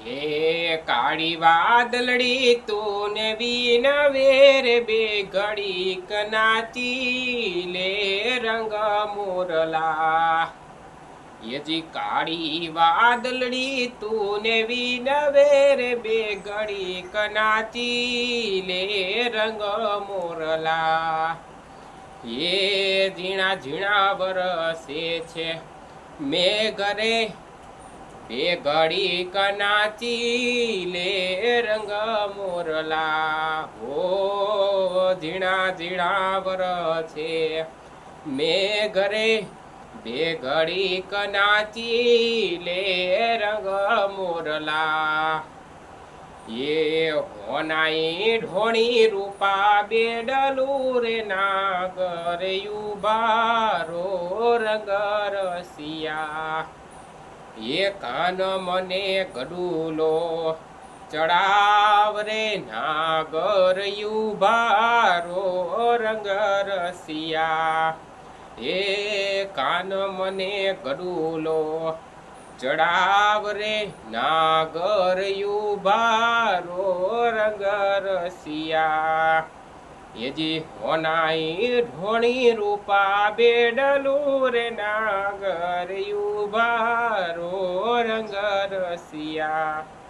એ કાળી વાદળડી તું ને વિનવે રે બે ઘડી કનાતી લે રંગ મોરલા યજી કાળી વાદળડી તું ને વિનવે રે બે ઘડી કનાતી લે રંગ મોરલા એ ઝીણા ઝીણા વરસે છે મેઘ રે બે ઘડી કનાચી લે રંગ મોરલા હો ઝીણા ઝીણા વરસે મેઘ રે બે ઘડી કનાચી લે રંગ મોરલા એ હોનાઈ ઢોણી રૂપા બેડલું રે નાગર યુબારો રંગ રસિયા એ કાન મને ગડુલો ચડાવ રે નાગર યુબારો રંગ રસિયા એ કાન મને ગડુલો ચડાવ રે નાગર યુબારો રંગ રસિયા એજી હોનાઈ ઢોણી રૂપા બેડલું રે નાગર યુબારો રંગ રસિયા।